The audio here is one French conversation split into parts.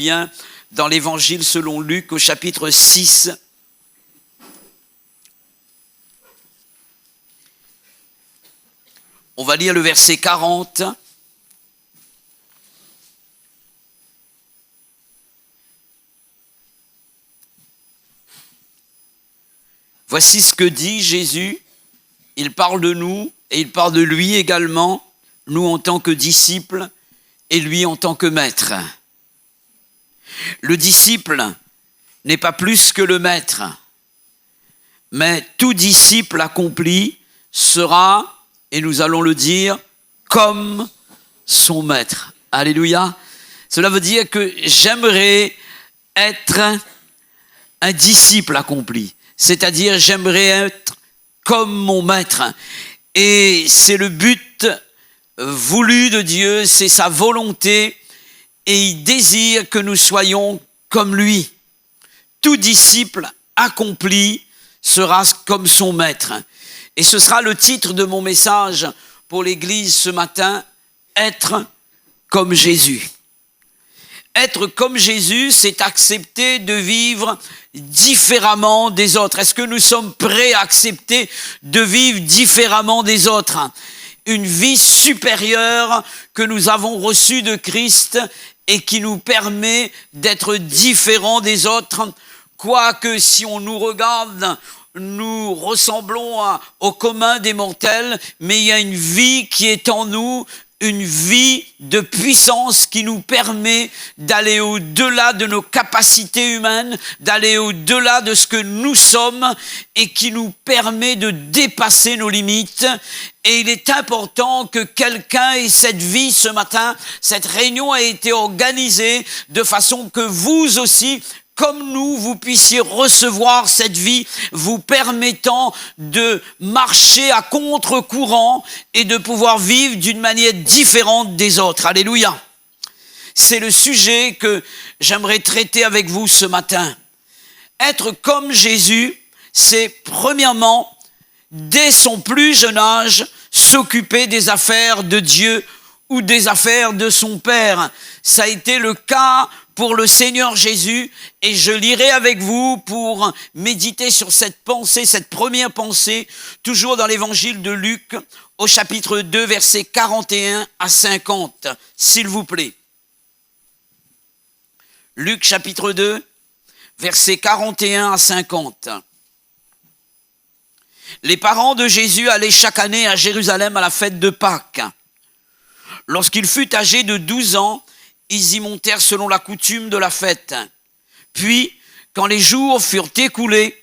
bien dans l'Évangile selon Luc au chapitre 6. On va lire le verset 40. Voici ce que dit Jésus. Il parle de nous et il parle de lui également, nous en tant que disciples et lui en tant que maître. Le disciple n'est pas plus que le maître, mais tout disciple accompli sera, et nous allons le dire, comme son maître. Alléluia. Cela veut dire que j'aimerais être un disciple accompli. C'est-à-dire, j'aimerais être comme mon maître. Et c'est le but voulu de Dieu, c'est sa volonté, et il désire que nous soyons comme lui. Tout disciple accompli sera comme son maître. Et ce sera le titre de mon message pour l'Église ce matin, être comme Jésus. Être comme Jésus, c'est accepter de vivre différemment des autres. Est-ce que nous sommes prêts à accepter de vivre différemment des autres? Une vie supérieure que nous avons reçue de Christ et qui nous permet d'être différents des autres. Quoique si on nous regarde, nous ressemblons au commun des mortels, mais il y a une vie qui est en nous, une vie de puissance qui nous permet d'aller au-delà de nos capacités humaines, d'aller au-delà de ce que nous sommes et qui nous permet de dépasser nos limites. Et il est important que quelqu'un ait cette vie ce matin. Cette réunion a été organisée de façon que vous aussi, comme nous, vous puissiez recevoir cette vie vous permettant de marcher à contre-courant et de pouvoir vivre d'une manière différente des autres. Alléluia. C'est le sujet que j'aimerais traiter avec vous ce matin. Être comme Jésus, c'est premièrement, dès son plus jeune âge, s'occuper des affaires de Dieu ou des affaires de son Père. Ça a été le cas pour le Seigneur Jésus, et je lirai avec vous pour méditer sur cette pensée, cette première pensée, toujours dans l'évangile de Luc, au chapitre 2, versets 41 à 50, s'il vous plaît. Luc, chapitre 2, versets 41 à 50. Les parents de Jésus allaient chaque année à Jérusalem à la fête de Pâques. Lorsqu'il fut âgé de 12 ans, ils y montèrent selon la coutume de la fête. Puis, quand les jours furent écoulés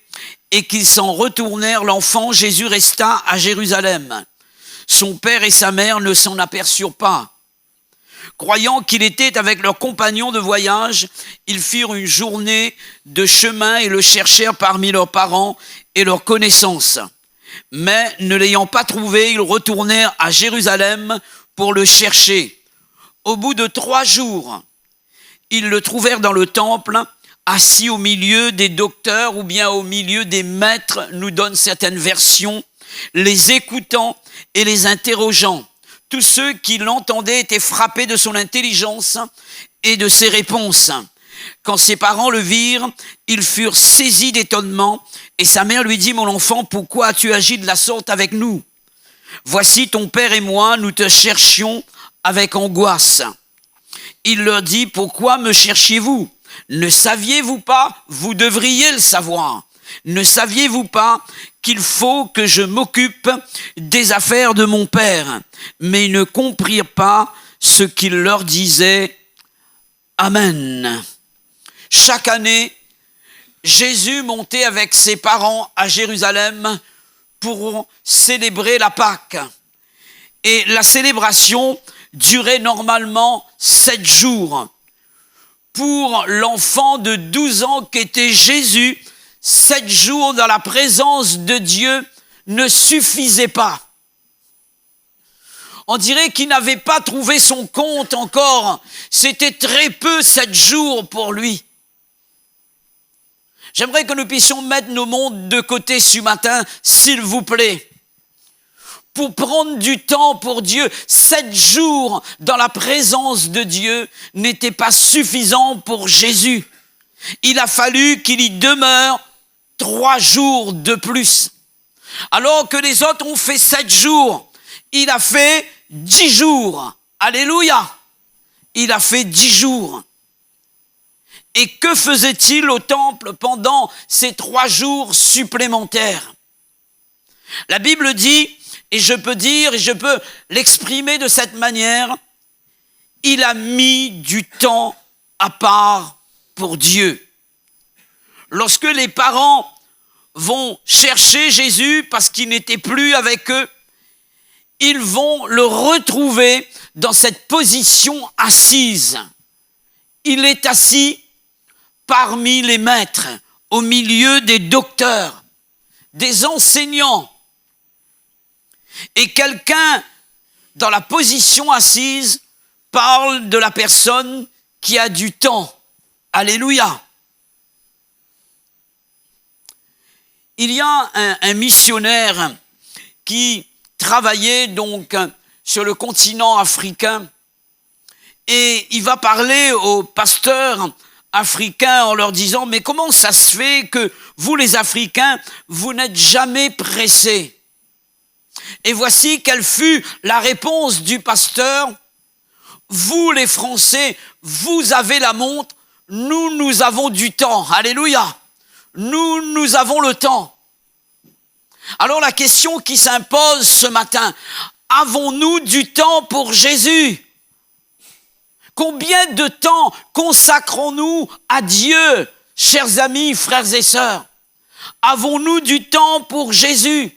et qu'ils s'en retournèrent, l'enfant Jésus resta à Jérusalem. Son père et sa mère ne s'en aperçurent pas. Croyant qu'il était avec leurs compagnons de voyage, ils firent une journée de chemin et le cherchèrent parmi leurs parents et leurs connaissances. Mais ne l'ayant pas trouvé, ils retournèrent à Jérusalem pour le chercher. Au bout de 3 jours, ils le trouvèrent dans le temple, assis au milieu des docteurs ou bien au milieu des maîtres, nous donnent certaines versions, les écoutant et les interrogeant. Tous ceux qui l'entendaient étaient frappés de son intelligence et de ses réponses. Quand ses parents le virent, ils furent saisis d'étonnement et sa mère lui dit « Mon enfant, pourquoi as-tu agi de la sorte avec nous? Voici ton père et moi, nous te cherchions avec angoisse. » Il leur dit « Pourquoi me cherchiez-vous? Ne saviez-vous pas? Vous devriez le savoir. Ne saviez-vous pas qu'il faut que je m'occupe des affaires de mon père? » Mais ils ne comprirent pas ce qu'il leur disait. Amen. Chaque année, Jésus montait avec ses parents à Jérusalem pour célébrer la Pâque. Et la célébration durait normalement 7 jours. Pour l'enfant de 12 ans qu'était Jésus, 7 jours dans la présence de Dieu ne suffisaient pas. On dirait qu'il n'avait pas trouvé son compte encore. C'était très peu 7 jours pour lui. J'aimerais que nous puissions mettre nos mondes de côté ce matin, s'il vous plaît. pour prendre du temps pour Dieu. 7 jours dans la présence de Dieu n'était pas suffisant pour Jésus. Il a fallu qu'il y demeure 3 jours de plus. Alors que les autres ont fait 7 jours, il a fait 10 jours. Alléluia! Il a fait 10 jours. Et que faisait-il au temple pendant ces 3 jours supplémentaires? La Bible dit, et je peux l'exprimer de cette manière, il a mis du temps à part pour Dieu. Lorsque les parents vont chercher Jésus parce qu'il n'était plus avec eux, ils vont le retrouver dans cette position assise. Il est assis parmi les maîtres, au milieu des docteurs, des enseignants. Et quelqu'un, dans la position assise, parle de la personne qui a du temps. Alléluia. Il y a un missionnaire qui travaillait donc sur le continent africain et il va parler aux pasteurs africains en leur disant « Mais comment ça se fait que vous les Africains, vous n'êtes jamais pressés ?» Et voici quelle fut la réponse du pasteur. « Vous les Français, vous avez la montre, nous avons du temps. » Alléluia. Nous avons le temps. Alors la question qui s'impose ce matin, avons-nous du temps pour Jésus? Combien de temps consacrons-nous à Dieu, chers amis, frères et sœurs? Avons-nous du temps pour Jésus?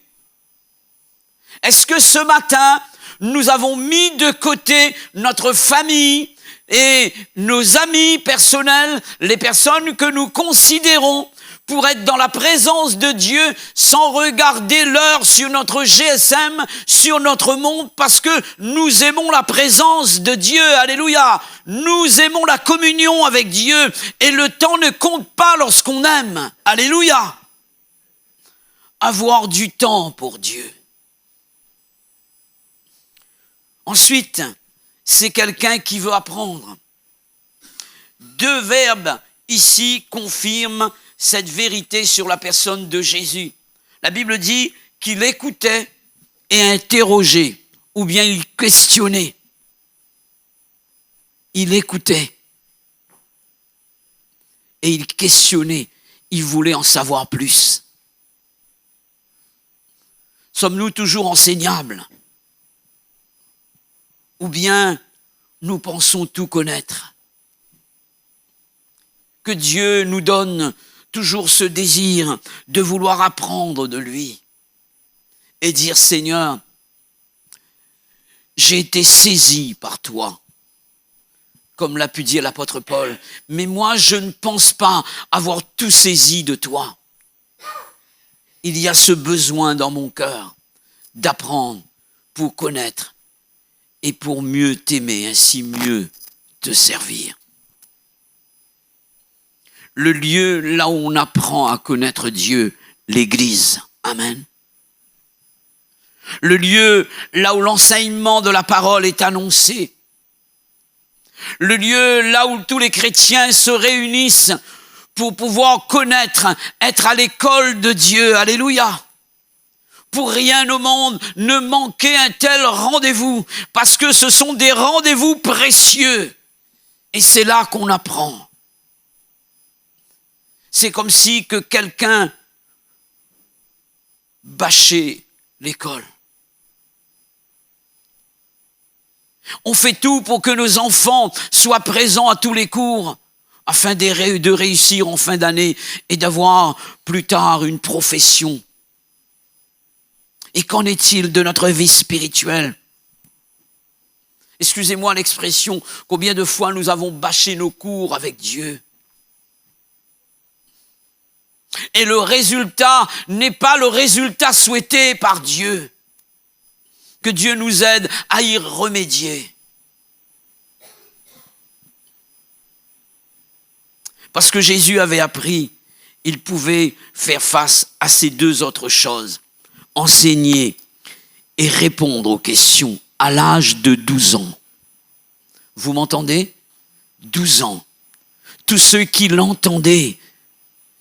Est-ce que ce matin, nous avons mis de côté notre famille et nos amis personnels, les personnes que nous considérons pour être dans la présence de Dieu sans regarder l'heure sur notre GSM, sur notre montre, parce que nous aimons la présence de Dieu, alléluia. Nous aimons la communion avec Dieu et le temps ne compte pas lorsqu'on aime, alléluia. Avoir du temps pour Dieu. Ensuite, c'est quelqu'un qui veut apprendre. 2 verbes ici confirment cette vérité sur la personne de Jésus. La Bible dit qu'il écoutait et interrogeait, ou bien il questionnait. Il écoutait et il questionnait. Il voulait en savoir plus. Sommes-nous toujours enseignables? Ou bien nous pensons tout connaître? Que Dieu nous donne toujours ce désir de vouloir apprendre de lui et dire, Seigneur, j'ai été saisi par toi, comme l'a pu dire l'apôtre Paul, mais moi je ne pense pas avoir tout saisi de toi. Il y a ce besoin dans mon cœur d'apprendre pour connaître et pour mieux t'aimer, ainsi mieux te servir. Le lieu là où on apprend à connaître Dieu, l'Église. Amen. Le lieu là où l'enseignement de la parole est annoncé. Le lieu là où tous les chrétiens se réunissent pour pouvoir connaître, être à l'école de Dieu. Alléluia. Pour rien au monde ne manquer un tel rendez-vous, parce que ce sont des rendez-vous précieux. Et c'est là qu'on apprend. C'est comme si que quelqu'un bâchait l'école. On fait tout pour que nos enfants soient présents à tous les cours, afin de réussir en fin d'année et d'avoir plus tard une profession. Et qu'en est-il de notre vie spirituelle? Excusez-moi l'expression, combien de fois nous avons bâché nos cours avec Dieu? Et le résultat n'est pas le résultat souhaité par Dieu. Que Dieu nous aide à y remédier. Parce que Jésus avait appris, il pouvait faire face à ces 2 autres choses. Enseigner et répondre aux questions à l'âge de 12 ans. Vous m'entendez? 12 ans. Tous ceux qui l'entendaient,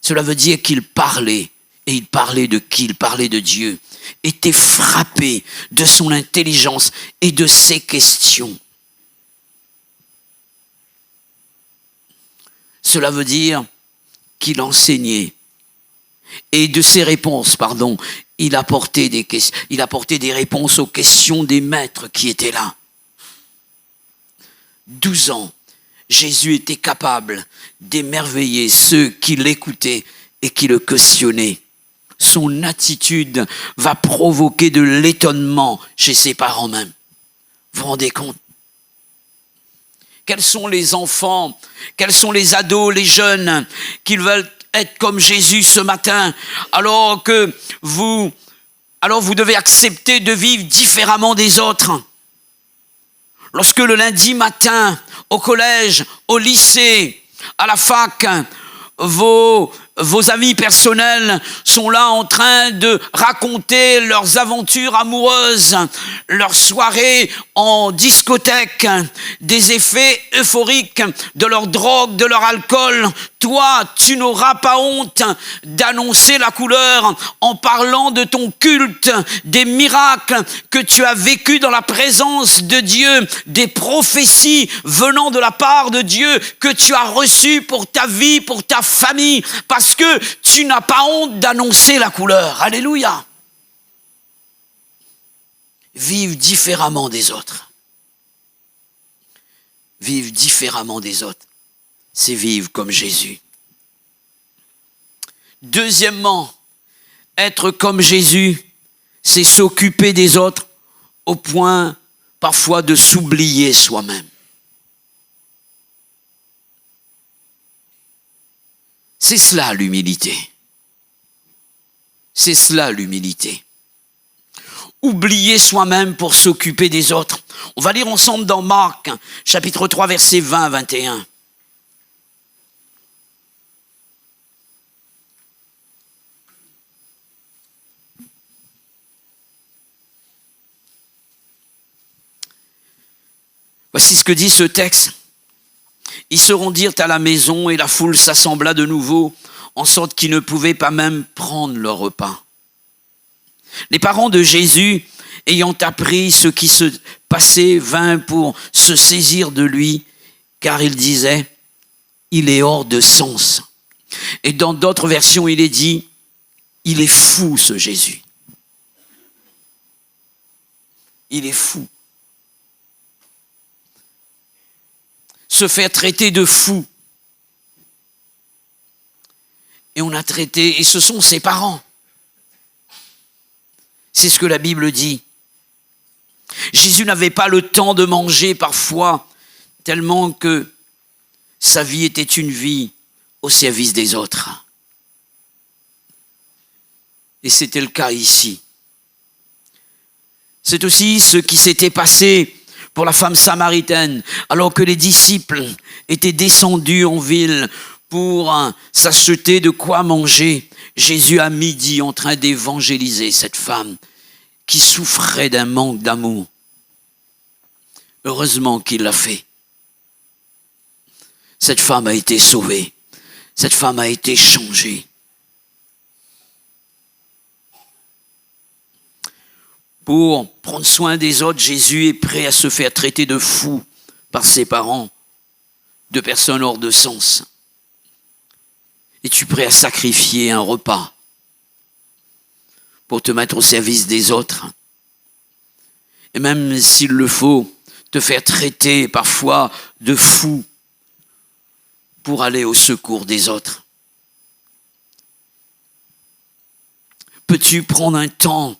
cela veut dire qu'il parlait. Et il parlait de qui? Il parlait de Dieu. Étaient frappés de son intelligence et de ses questions. Cela veut dire qu'il enseignait. Et de ses réponses, il apportait des réponses aux questions des maîtres qui étaient là. 12 ans, Jésus était capable d'émerveiller ceux qui l'écoutaient et qui le questionnaient. Son attitude va provoquer de l'étonnement chez ses parents même. Vous vous rendez compte? Quels sont les enfants, quels sont les ados, les jeunes qui veulent être comme Jésus ce matin, alors vous devez accepter de vivre différemment des autres. Lorsque le lundi matin, au collège, au lycée, à la fac, vos amis personnels sont là en train de raconter leurs aventures amoureuses, leurs soirées en discothèque, des effets euphoriques de leur drogue, de leur alcool. Toi, tu n'auras pas honte d'annoncer la couleur en parlant de ton culte, des miracles que tu as vécus dans la présence de Dieu, des prophéties venant de la part de Dieu que tu as reçues pour ta vie, pour ta famille, parce que tu n'as pas honte d'annoncer la couleur. Alléluia. Vivre différemment des autres. Vivre différemment des autres, c'est vivre comme Jésus. Deuxièmement, être comme Jésus, c'est s'occuper des autres au point parfois de s'oublier soi-même. C'est cela l'humilité. C'est cela l'humilité. Oublier soi-même pour s'occuper des autres. On va lire ensemble dans Marc, chapitre 3, versets 20 à 21. Voici ce que dit ce texte. Ils se rendirent à la maison et la foule s'assembla de nouveau, en sorte qu'ils ne pouvaient pas même prendre leur repas. Les parents de Jésus, ayant appris ce qui se passait, vinrent pour se saisir de lui, car ils disaient, il est hors de sens. Et dans d'autres versions, il est dit, il est fou ce Jésus. Il est fou. Se faire traiter de fou. Et on a traité, et ce sont ses parents. C'est ce que la Bible dit. Jésus n'avait pas le temps de manger parfois, tellement que sa vie était une vie au service des autres. Et c'était le cas ici. C'est aussi ce qui s'était passé pour la femme samaritaine, alors que les disciples étaient descendus en ville pour s'acheter de quoi manger. Jésus à midi en train d'évangéliser cette femme qui souffrait d'un manque d'amour. Heureusement qu'il l'a fait. Cette femme a été sauvée. Cette femme a été changée. Pour prendre soin des autres, Jésus est prêt à se faire traiter de fou par ses parents, de personnes hors de sens. Es-tu prêt à sacrifier un repas pour te mettre au service des autres? Et même s'il le faut, te faire traiter parfois de fou pour aller au secours des autres. Peux-tu prendre un temps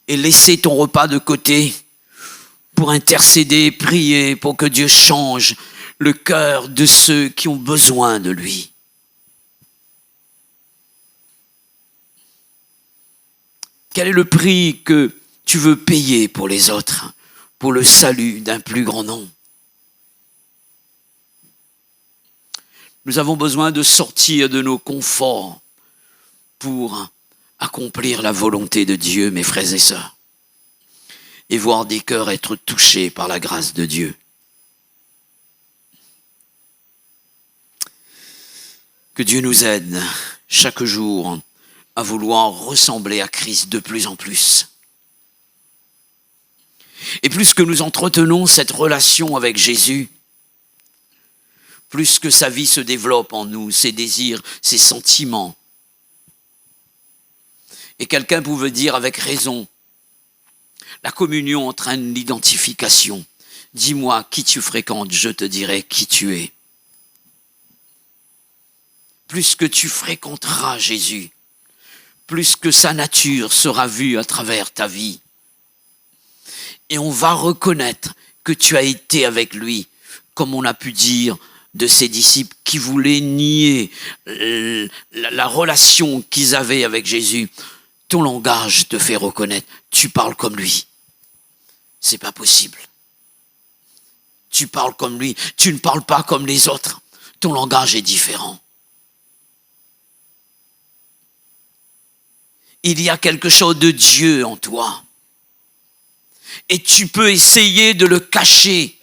et laisser ton repas de côté pour intercéder, prier pour que Dieu change le cœur de ceux qui ont besoin de lui? Quel est le prix que tu veux payer pour les autres, pour le salut d'un plus grand nombre? Nous avons besoin de sortir de nos conforts pour accomplir la volonté de Dieu, mes frères et sœurs. et voir des cœurs être touchés par la grâce de Dieu. Que Dieu nous aide chaque jour à vouloir ressembler à Christ de plus en plus. Et plus que nous entretenons cette relation avec Jésus, plus que sa vie se développe en nous, ses désirs, ses sentiments. Et quelqu'un pouvait dire avec raison, la communion entraîne l'identification. Dis-moi qui tu fréquentes, je te dirai qui tu es. Plus que tu fréquenteras Jésus, plus que sa nature sera vue à travers ta vie. Et on va reconnaître que tu as été avec lui, comme on a pu dire de ses disciples qui voulaient nier la relation qu'ils avaient avec Jésus. Ton langage te fait reconnaître, tu parles comme lui. C'est pas possible. Tu parles comme lui, tu ne parles pas comme les autres. Ton langage est différent. Il y a quelque chose de Dieu en toi. Et tu peux essayer de le cacher.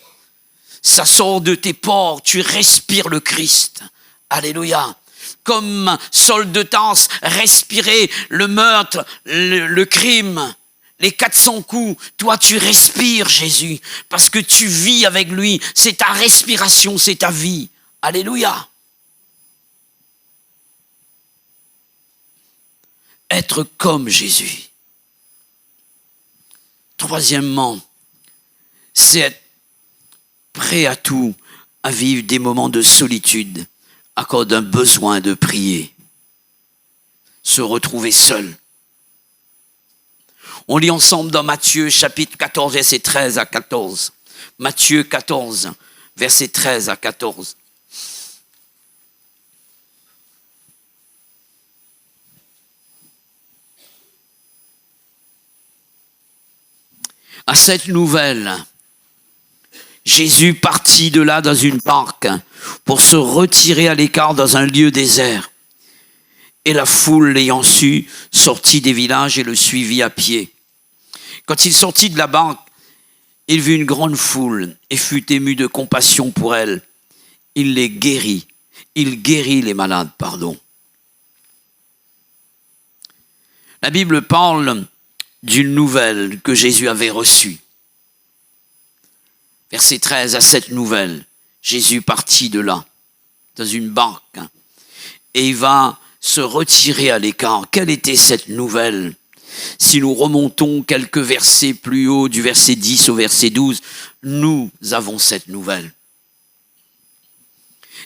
Ça sort de tes pores, tu respires le Christ. Alléluia. Comme Saul de Tarse respirait le meurtre, le crime, les 400 coups. Toi, tu respires Jésus parce que tu vis avec lui. C'est ta respiration, c'est ta vie. Alléluia. Être comme Jésus. Troisièmement, c'est être prêt à tout, à vivre des moments de solitude, à cause d'un besoin de prier. Se retrouver seul. On lit ensemble dans Matthieu chapitre 14, verset 13 à 14. Matthieu 14, verset 13 à 14. À cette nouvelle, Jésus partit de là dans une barque pour se retirer à l'écart dans un lieu désert. Et la foule, l'ayant su, sortit des villages et le suivit à pied. Quand il sortit de la barque, il vit une grande foule et fut ému de compassion pour elle. Il guérit les malades, La Bible parle d'une nouvelle que Jésus avait reçue. Verset 13, à cette nouvelle, Jésus partit de là, dans une barque, et il va se retirer à l'écart. Quelle était cette nouvelle? Si nous remontons quelques versets plus haut, du verset 10 au verset 12, nous avons cette nouvelle.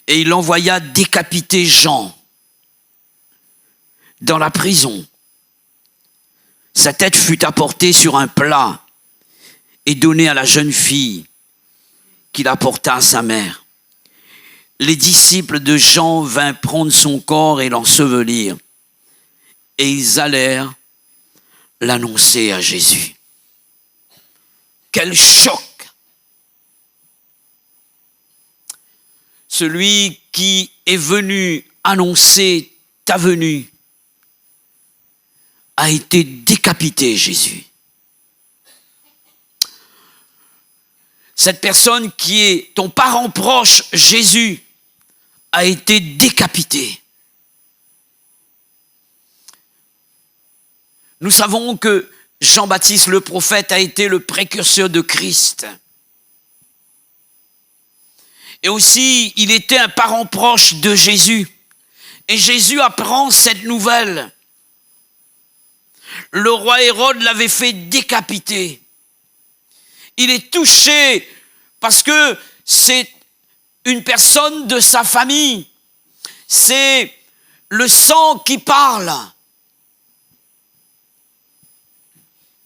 Et il envoya décapiter Jean dans la prison. Sa tête fut apportée sur un plat et donnée à la jeune fille qu'il apporta à sa mère. Les disciples de Jean vinrent prendre son corps et l'ensevelir. Et ils allèrent l'annoncer à Jésus. Quel choc! Celui qui est venu annoncer ta venue a été décapité, Jésus. Cette personne qui est ton parent proche, Jésus, a été décapité. Nous savons que Jean-Baptiste le prophète a été le précurseur de Christ. Et aussi, il était un parent proche de Jésus. Et Jésus apprend cette nouvelle. Le roi Hérode l'avait fait décapiter. Il est touché parce que c'est une personne de sa famille. C'est le sang qui parle.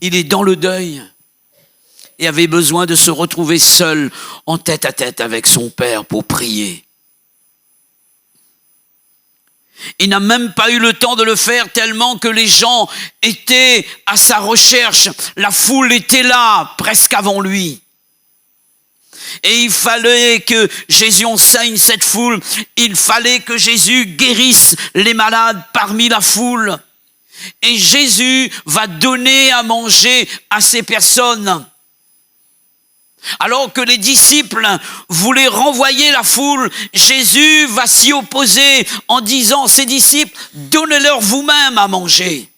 Il est dans le deuil et avait besoin de se retrouver seul en tête à tête avec son père pour prier. Il n'a même pas eu le temps de le faire tellement que les gens étaient à sa recherche. La foule était là presque avant lui. Et il fallait que Jésus enseigne cette foule. Il fallait que Jésus guérisse les malades parmi la foule. Et Jésus va donner à manger à ces personnes. Alors que les disciples voulaient renvoyer la foule, Jésus va s'y opposer en disant à ses disciples, donnez-leur vous-même à manger.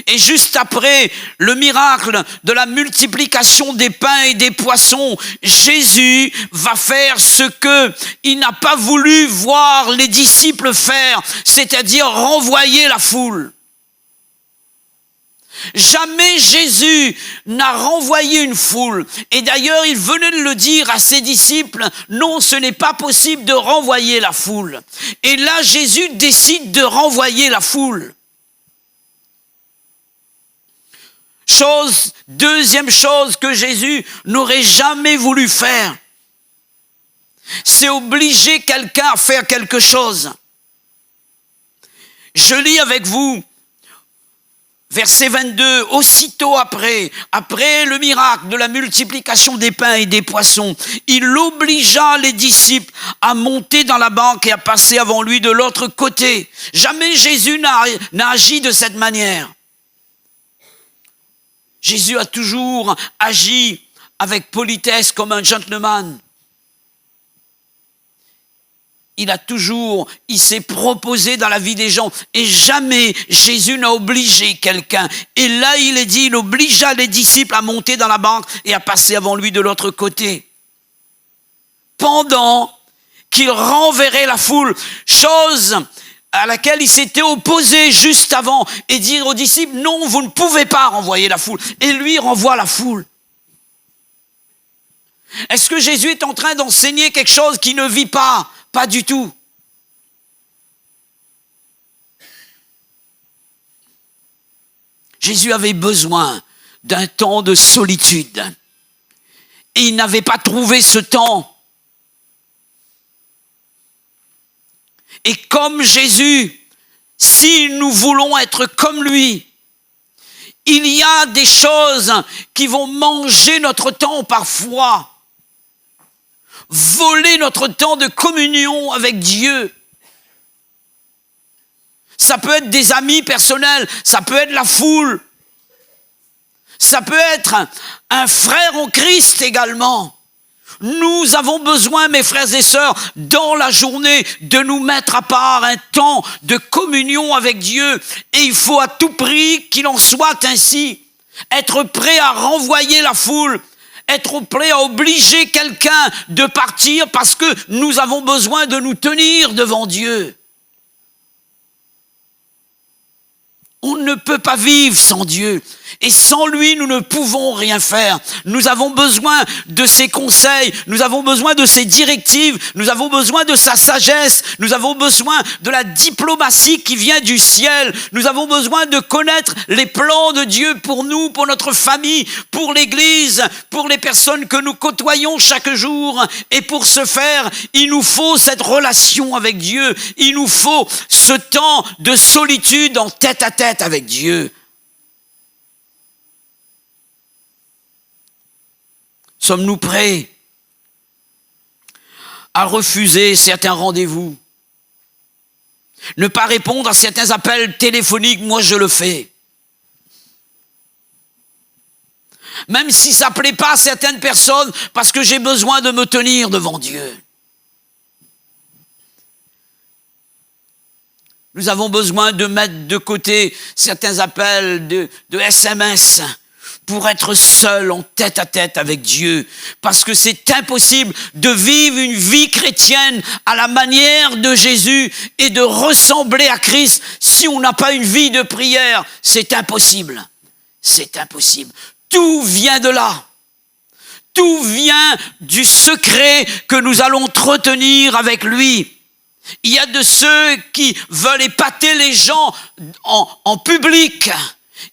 Et juste après le miracle de la multiplication des pains et des poissons, Jésus va faire ce qu'il n'a pas voulu voir les disciples faire, c'est-à-dire renvoyer la foule. Jamais Jésus n'a renvoyé une foule. Et d'ailleurs, il venait de le dire à ses disciples, non, ce n'est pas possible de renvoyer la foule. Et là, Jésus décide de renvoyer la foule. Deuxième chose que Jésus n'aurait jamais voulu faire, c'est obliger quelqu'un à faire quelque chose. Je lis avec vous, verset 22, aussitôt après le miracle de la multiplication des pains et des poissons, il obligea les disciples à monter dans la barque et à passer avant lui de l'autre côté. Jamais Jésus n'a agi de cette manière. Jésus a toujours agi avec politesse comme un gentleman. Il s'est proposé dans la vie des gens et jamais Jésus n'a obligé quelqu'un. Et là, il est dit, il obligea les disciples à monter dans la barque et à passer avant lui de l'autre côté. Pendant qu'il renverrait la foule, chose à laquelle il s'était opposé juste avant, et dire aux disciples, non, vous ne pouvez pas renvoyer la foule. Et lui renvoie la foule. Est-ce que Jésus est en train d'enseigner quelque chose qu'il ne vit pas? Pas du tout. Jésus avait besoin d'un temps de solitude. Et il n'avait pas trouvé ce temps. Et comme Jésus, si nous voulons être comme lui, il y a des choses qui vont manger notre temps parfois, voler notre temps de communion avec Dieu. Ça peut être des amis personnels, ça peut être la foule, ça peut être un frère en Christ également. Nous avons besoin, mes frères et sœurs, dans la journée, de nous mettre à part un temps de communion avec Dieu. Et il faut à tout prix qu'il en soit ainsi. Être prêt à renvoyer la foule, être prêt à obliger quelqu'un de partir parce que nous avons besoin de nous tenir devant Dieu. On ne peut pas vivre sans Dieu. Et sans lui, nous ne pouvons rien faire. Nous avons besoin de ses conseils, nous avons besoin de ses directives, nous avons besoin de sa sagesse, nous avons besoin de la diplomatie qui vient du ciel. Nous avons besoin de connaître les plans de Dieu pour nous, pour notre famille, pour l'Église, pour les personnes que nous côtoyons chaque jour. Et pour ce faire, il nous faut cette relation avec Dieu. Il nous faut ce temps de solitude en tête à tête avec Dieu. Sommes-nous prêts à refuser certains rendez-vous? Ne pas répondre à certains appels téléphoniques, moi je le fais. Même si ça ne plaît pas à certaines personnes, parce que j'ai besoin de me tenir devant Dieu. Nous avons besoin de mettre de côté certains appels de SMS pour être seul en tête à tête avec Dieu. Parce que c'est impossible de vivre une vie chrétienne à la manière de Jésus et de ressembler à Christ si on n'a pas une vie de prière. C'est impossible. C'est impossible. Tout vient de là. Tout vient du secret que nous allons entretenir avec lui. Il y a de ceux qui veulent épater les gens en public.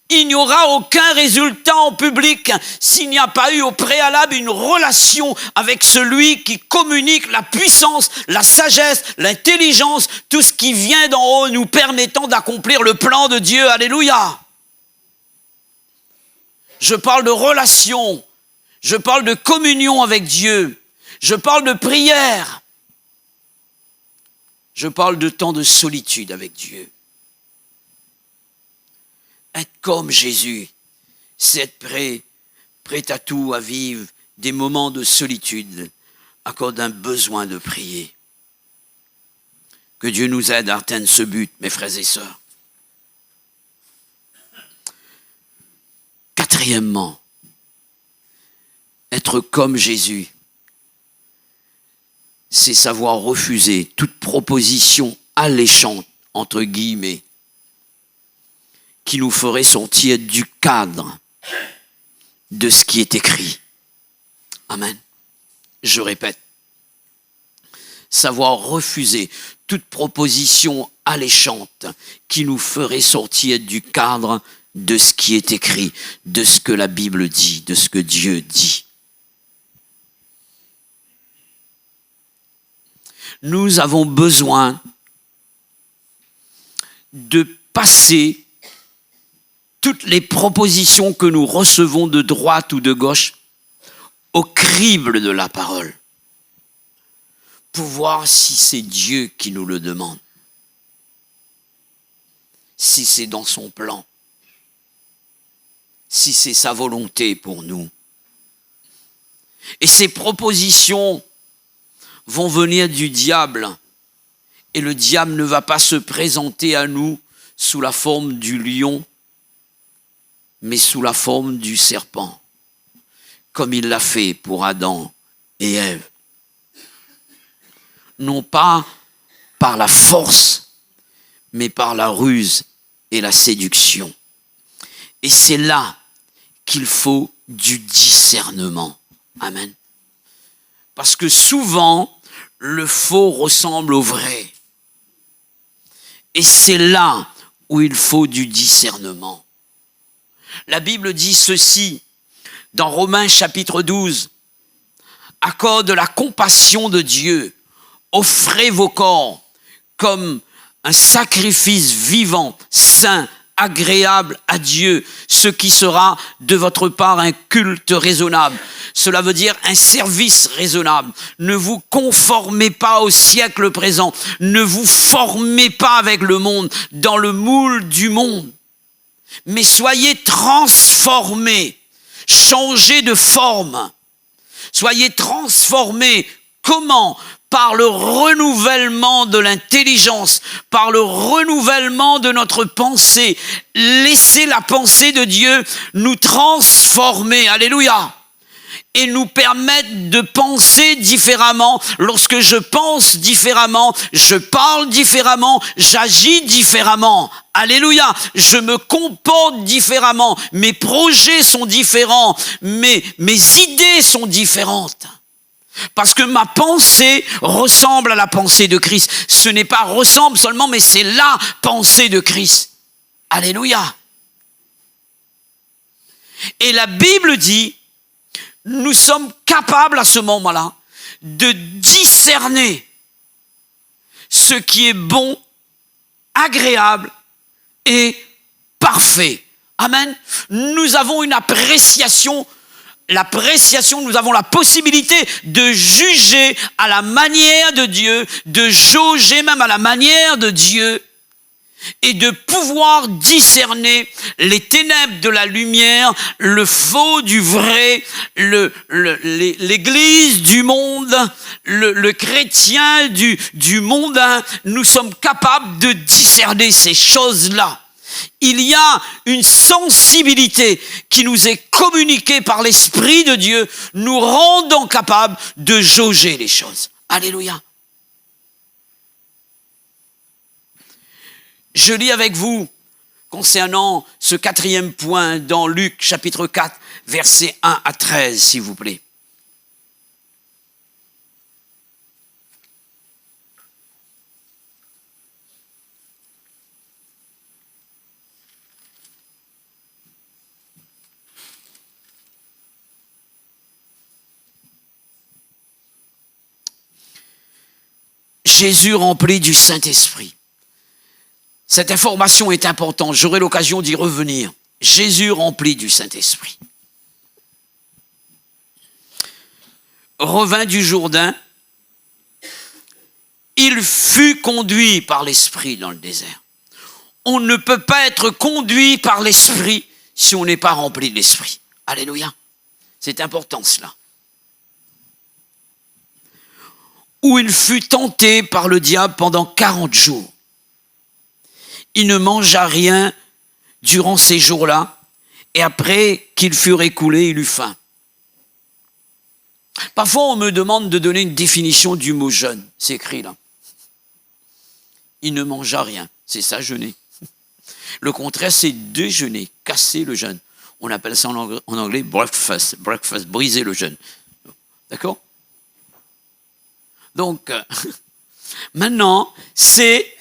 Il n'y aura aucun résultat en public s'il n'y a pas eu au préalable une relation avec celui qui communique la puissance, la sagesse, l'intelligence, tout ce qui vient d'en haut nous permettant d'accomplir le plan de Dieu. Alléluia! Je parle de relation, je parle de communion avec Dieu, je parle de prière, je parle de temps de solitude avec Dieu. Être comme Jésus, c'est être prêt à tout, à vivre des moments de solitude, à cause d'un besoin de prier. Que Dieu nous aide à atteindre ce but, mes frères et sœurs. Quatrièmement, être comme Jésus, c'est savoir refuser toute proposition alléchante, entre guillemets, qui nous ferait sortir du cadre de ce qui est écrit. Amen. Je répète, savoir refuser toute proposition alléchante qui nous ferait sortir du cadre de ce qui est écrit, de ce que la Bible dit, de ce que Dieu dit. Nous avons besoin de passer toutes les propositions que nous recevons de droite ou de gauche au crible de la parole, pour voir si c'est Dieu qui nous le demande, si c'est dans son plan, si c'est sa volonté pour nous. Et ces propositions vont venir du diable, et le diable ne va pas se présenter à nous sous la forme du lion, mais sous la forme du serpent, comme il l'a fait pour Adam et Ève. Non pas par la force, mais par la ruse et la séduction. Et c'est là qu'il faut du discernement. Amen. Parce que souvent, le faux ressemble au vrai. Et c'est là où il faut du discernement. La Bible dit ceci dans Romains chapitre 12. À cause de la compassion de Dieu, offrez vos corps comme un sacrifice vivant, saint, agréable à Dieu, ce qui sera de votre part un culte raisonnable. Cela veut dire un service raisonnable. Ne vous conformez pas au siècle présent. Ne vous formez pas avec le monde, dans le moule du monde. Mais soyez transformés, changez de forme. Soyez transformés. Comment ? Par le renouvellement de l'intelligence, par le renouvellement de notre pensée. Laissez la pensée de Dieu nous transformer. Alléluia. Et nous permettre de penser différemment. Lorsque je pense différemment, je parle différemment, j'agis différemment. Alléluia. Je me comporte différemment. Mes projets sont différents. Mes idées sont différentes. Parce que ma pensée ressemble à la pensée de Christ. Ce n'est pas ressemble seulement, mais c'est la pensée de Christ. Alléluia. Et la Bible dit, nous sommes capables à ce moment-là de discerner ce qui est bon, agréable et parfait. Amen. Nous avons une appréciation. Nous avons la possibilité de juger à la manière de Dieu, de jauger même à la manière de Dieu et de pouvoir discerner les ténèbres de la lumière, le faux du vrai, l'église du monde, le chrétien du mondain. Nous sommes capables de discerner ces choses-là. Il y a une sensibilité qui nous est communiquée par l'Esprit de Dieu, nous rendant capables de jauger les choses. Alléluia. Je lis avec vous concernant ce quatrième point dans Luc chapitre 4, versets 1 à 13, s'il vous plaît. Jésus rempli du Saint-Esprit. Cette information est importante, j'aurai l'occasion d'y revenir. Jésus rempli du Saint-Esprit. Revint du Jourdain, il fut conduit par l'Esprit dans le désert. on ne peut pas être conduit par l'esprit si on n'est pas rempli de l'esprit. Alléluia. C'est important cela. Où il fut tenté par le diable pendant 40 jours. Il ne mangea rien durant ces jours-là, et après qu'ils furent écoulés, il eut faim. Parfois, on me demande de donner une définition du mot jeûne. C'est écrit là. Il ne mangea rien. C'est ça, jeûner. Le contraire, c'est déjeuner, casser le jeûne. On appelle ça en anglais breakfast, briser le jeûne. D'accord ? Donc, maintenant, c'est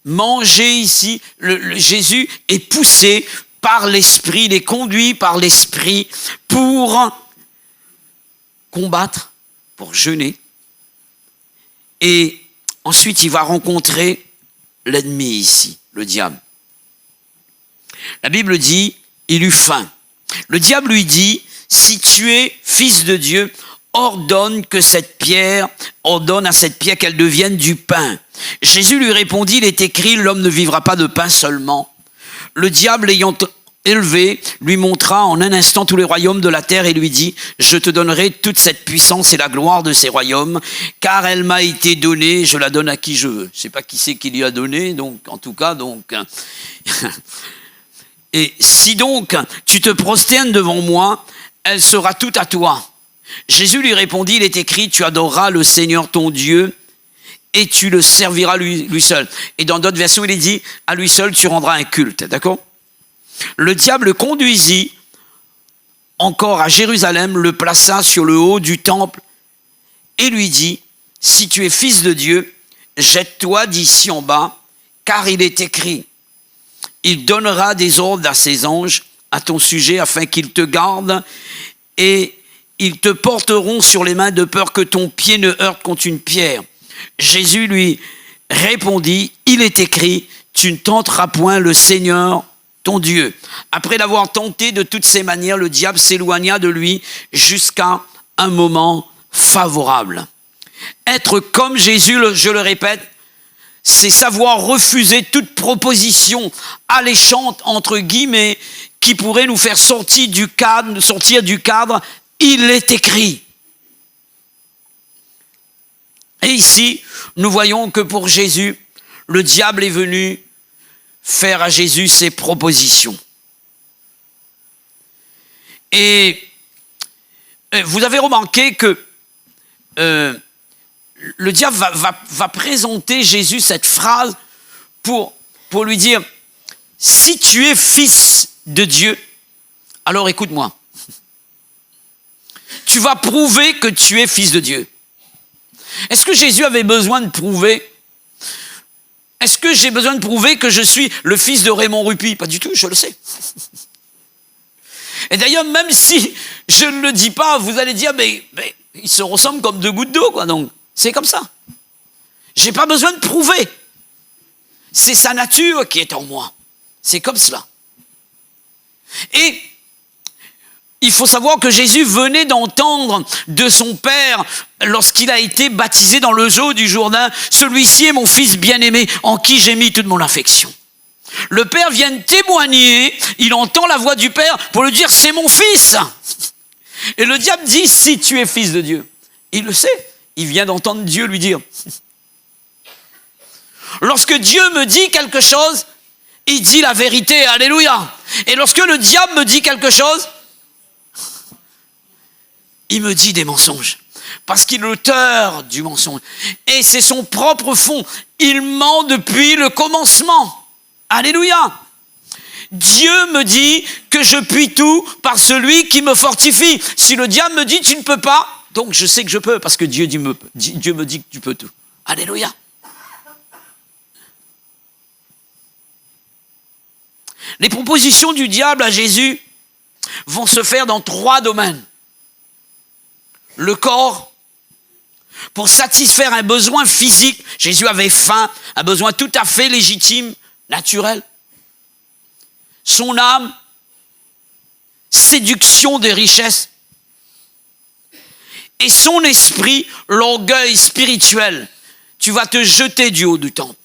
manger ici. Jésus est poussé par l'esprit, il est conduit par l'esprit pour combattre, pour jeûner. Et ensuite, il va rencontrer l'ennemi ici, le diable. La Bible dit, il eut faim. Le diable lui dit, si tu es fils de Dieu, ordonne à cette pierre qu'elle devienne du pain. Jésus lui répondit, il est écrit, l'homme ne vivra pas de pain seulement. Le diable ayant élevé, lui montra en un instant tous les royaumes de la terre et lui dit, je te donnerai toute cette puissance et la gloire de ces royaumes, car elle m'a été donnée, je la donne à qui je veux. Je ne sais pas qui c'est qui lui a donné, donc en tout cas, donc. Et si donc tu te prosternes devant moi, elle sera toute à toi. Jésus lui répondit, il est écrit, tu adoreras le Seigneur ton Dieu et tu le serviras lui seul. Et dans d'autres versions, il est dit, à lui seul tu rendras un culte, d'accord ? Le diable le conduisit encore à Jérusalem, le plaça sur le haut du temple et lui dit, si tu es fils de Dieu, jette-toi d'ici en bas, car il est écrit, il donnera des ordres à ses anges à ton sujet afin qu'ils te gardent et ils te porteront sur les mains de peur que ton pied ne heurte contre une pierre. Jésus lui répondit, il est écrit, tu ne tenteras point le Seigneur ton Dieu. Après l'avoir tenté de toutes ces manières, le diable s'éloigna de lui jusqu'à un moment favorable. Être comme Jésus, je le répète, c'est savoir refuser toute proposition alléchante, entre guillemets, qui pourrait nous faire sortir du cadre. Il est écrit. Et ici, nous voyons que pour Jésus, le diable est venu faire à Jésus ses propositions. Et vous avez remarqué que le diable va présenter Jésus cette phrase pour lui dire, si tu es fils de Dieu, alors écoute-moi. Tu vas prouver que tu es fils de Dieu. Est-ce que Jésus avait besoin de prouver ? Est-ce que j'ai besoin de prouver que je suis le fils de Raymond Rupi ? Pas du tout, je le sais. Et d'ailleurs, même si je ne le dis pas, vous allez dire, mais ils se ressemblent comme deux gouttes d'eau, quoi. Donc, c'est comme ça. J'ai pas besoin de prouver. C'est sa nature qui est en moi. C'est comme cela. Et il faut savoir que Jésus venait d'entendre de son Père, lorsqu'il a été baptisé dans le Jourdain du Jourdain, celui-ci est mon fils bien-aimé, en qui j'ai mis toute mon affection. Le Père vient de témoigner, il entend la voix du Père pour lui dire, c'est mon fils. Et le diable dit, si tu es fils de Dieu. Il le sait, il vient d'entendre Dieu lui dire. Lorsque Dieu me dit quelque chose, il dit la vérité, alléluia. Et lorsque le diable me dit quelque chose, il me dit des mensonges. Parce qu'il est l'auteur du mensonge. Et c'est son propre fond. Il ment depuis le commencement. Alléluia. Dieu me dit que je puis tout par celui qui me fortifie. Si le diable me dit tu ne peux pas, donc je sais que je peux parce que Dieu me dit que tu peux tout. Alléluia. Les propositions du diable à Jésus vont se faire dans 3 domaines. Le corps, pour satisfaire un besoin physique. Jésus avait faim, un besoin tout à fait légitime, naturel. Son âme, séduction des richesses. Et son esprit, l'orgueil spirituel. Tu vas te jeter du haut du temple.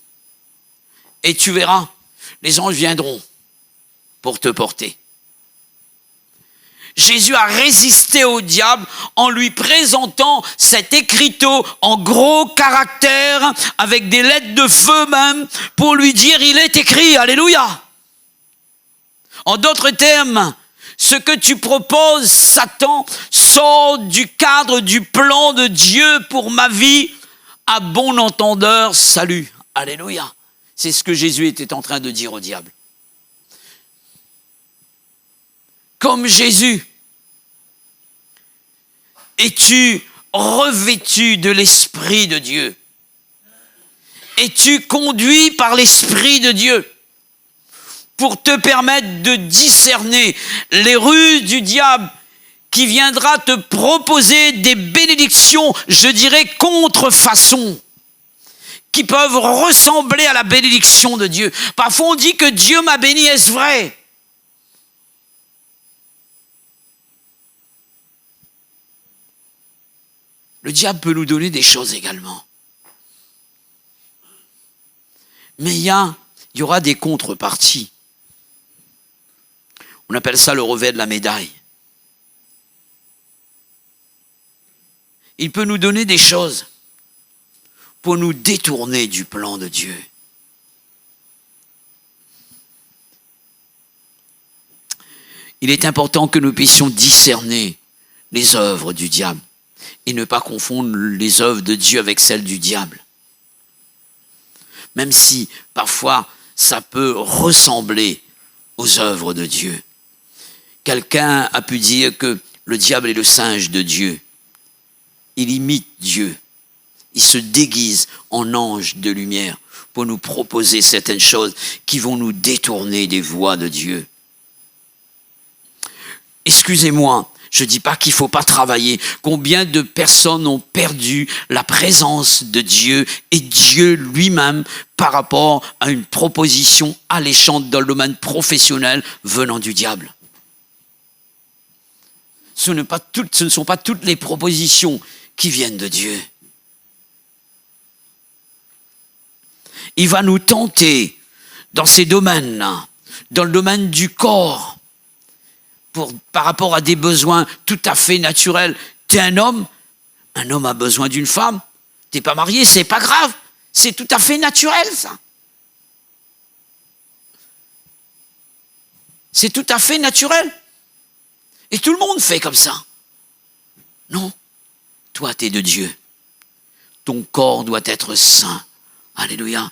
Et tu verras les anges viendront pour te porter. Jésus a résisté au diable en lui présentant cet écriteau en gros caractères, avec des lettres de feu même, pour lui dire, il est écrit, alléluia. En d'autres termes, ce que tu proposes, Satan, sort du cadre du plan de Dieu pour ma vie, à bon entendeur, salut, alléluia. C'est ce que Jésus était en train de dire au diable. Comme Jésus, es-tu revêtu de l'Esprit de Dieu? Es-tu conduit par l'Esprit de Dieu pour te permettre de discerner les ruses du diable qui viendra te proposer des bénédictions, je dirais contrefaçon, qui peuvent ressembler à la bénédiction de Dieu. Parfois on dit que Dieu m'a béni, est-ce vrai? Le diable peut nous donner des choses également. Mais il y aura des contreparties. On appelle ça le revers de la médaille. Il peut nous donner des choses pour nous détourner du plan de Dieu. Il est important que nous puissions discerner les œuvres du diable et ne pas confondre les œuvres de Dieu avec celles du diable. Même si parfois ça peut ressembler aux œuvres de Dieu. Quelqu'un a pu dire que le diable est le singe de Dieu. Il imite Dieu. Il se déguise en ange de lumière pour nous proposer certaines choses qui vont nous détourner des voies de Dieu. Excusez-moi, je ne dis pas qu'il ne faut pas travailler. Combien de personnes ont perdu la présence de Dieu et Dieu lui-même par rapport à une proposition alléchante dans le domaine professionnel venant du diable? Ce ne sont pas toutes les propositions qui viennent de Dieu. Il va nous tenter dans ces domaines-là, dans le domaine du corps, par rapport à des besoins tout à fait naturels. Tu es un homme a besoin d'une femme, tu n'es pas marié, c'est pas grave, c'est tout à fait naturel ça. C'est tout à fait naturel. Et tout le monde fait comme ça. Non, toi tu es de Dieu. Ton corps doit être saint. Alléluia.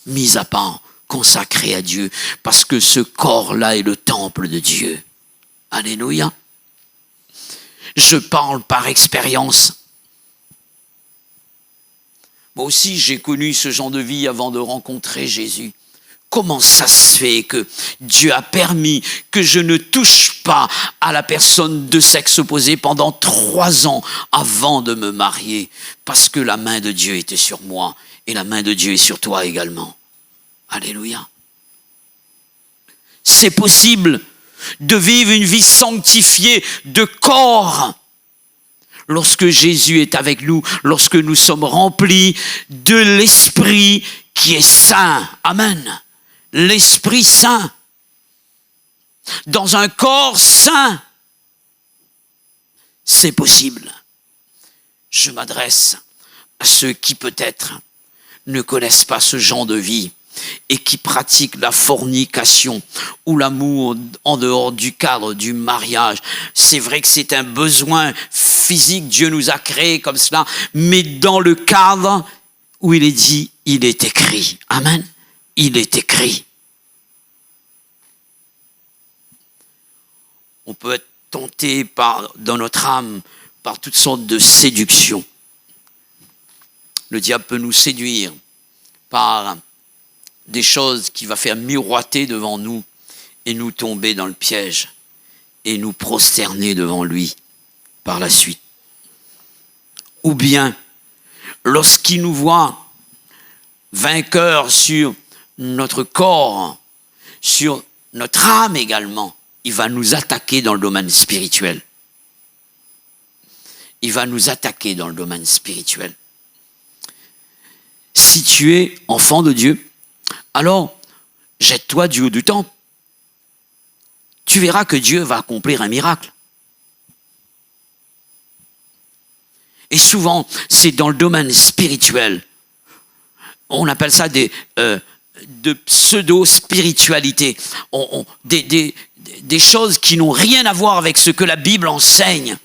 Mis à part, consacré à Dieu, parce que ce corps-là est le temple de Dieu. Alléluia. Je parle par expérience. Moi aussi, j'ai connu ce genre de vie avant de rencontrer Jésus. Comment ça se fait que Dieu a permis que je ne touche pas à la personne de sexe opposé pendant 3 ans avant de me marier? Parce que la main de Dieu était sur moi et la main de Dieu est sur toi également. Alléluia. C'est possible de vivre une vie sanctifiée de corps lorsque Jésus est avec nous, lorsque nous sommes remplis de l'Esprit qui est saint. Amen. L'Esprit saint. Dans un corps saint. C'est possible. Je m'adresse à ceux qui peut-être ne connaissent pas ce genre de vie et qui pratiquent la fornication ou l'amour en dehors du cadre du mariage. C'est vrai que c'est un besoin physique, Dieu nous a créés comme cela, mais dans le cadre où il est dit, il est écrit. Amen. Il est écrit. On peut être tenté dans notre âme par toutes sortes de séductions. Le diable peut nous séduire par des choses qu'il va faire miroiter devant nous et nous tomber dans le piège et nous prosterner devant lui par la suite. Ou bien, lorsqu'il nous voit vainqueurs sur notre corps, sur notre âme également, il va nous attaquer dans le domaine spirituel. Il va nous attaquer dans le domaine spirituel. Si tu es enfant de Dieu, alors jette-toi du haut du temple. Tu verras que Dieu va accomplir un miracle. Et souvent, c'est dans le domaine spirituel. On appelle ça de pseudo-spiritualité. Des choses qui n'ont rien à voir avec ce que la Bible enseigne.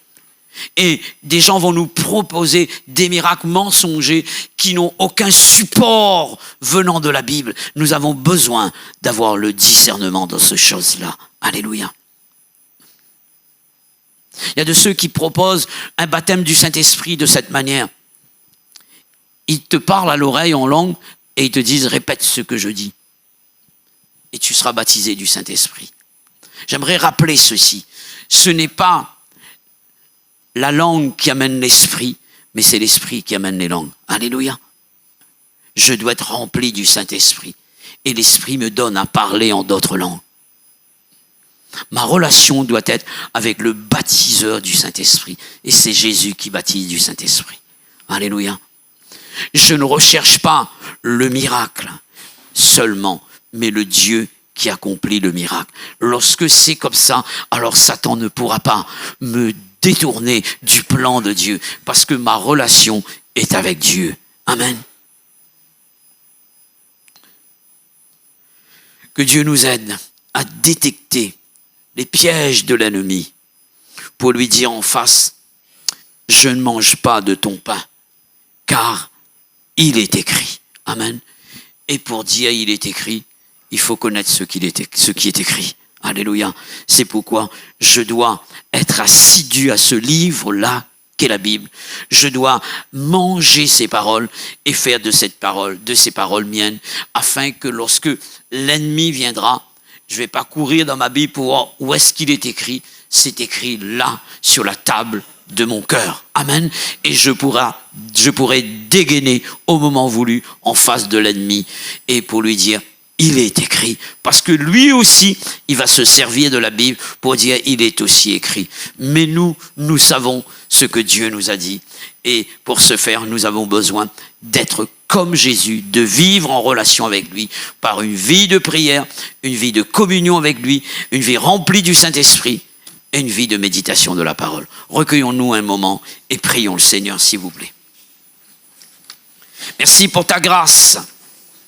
Et des gens vont nous proposer des miracles mensongers qui n'ont aucun support venant de la Bible. Nous avons besoin d'avoir le discernement dans ces choses-là. Alléluia. Il y a de ceux qui proposent un baptême du Saint-Esprit de cette manière. Ils te parlent à l'oreille en langue et ils te disent « répète ce que je dis ». Et tu seras baptisé du Saint-Esprit. J'aimerais rappeler ceci. Ce n'est pas la langue qui amène l'esprit, mais c'est l'esprit qui amène les langues. Alléluia. Je dois être rempli du Saint-Esprit. Et l'esprit me donne à parler en d'autres langues. Ma relation doit être avec le baptiseur du Saint-Esprit. Et c'est Jésus qui baptise du Saint-Esprit. Alléluia. Je ne recherche pas le miracle seulement, mais le Dieu qui accomplit le miracle. Lorsque c'est comme ça, alors Satan ne pourra pas me détourner du plan de Dieu, parce que ma relation est avec Dieu. Amen. Que Dieu nous aide à détecter les pièges de l'ennemi pour lui dire en face, je ne mange pas de ton pain, car il est écrit. Amen. Et pour dire il est écrit, il faut connaître ce qui est écrit. Alléluia. C'est pourquoi je dois être assidu à ce livre-là qu'est la Bible. Je dois manger ces paroles et faire de ces paroles miennes, afin que lorsque l'ennemi viendra, je ne vais pas courir dans ma Bible pour voir où est-ce qu'il est écrit. C'est écrit là, sur la table de mon cœur. Amen. Et je pourrai dégainer au moment voulu en face de l'ennemi et pour lui dire, il est écrit. Parce que lui aussi, il va se servir de la Bible pour dire, il est aussi écrit. Mais nous savons ce que Dieu nous a dit. Et pour ce faire, nous avons besoin d'être comme Jésus, de vivre en relation avec lui par une vie de prière, une vie de communion avec lui, une vie remplie du Saint-Esprit et une vie de méditation de la parole. Recueillons-nous un moment et prions le Seigneur, s'il vous plaît. Merci pour ta grâce.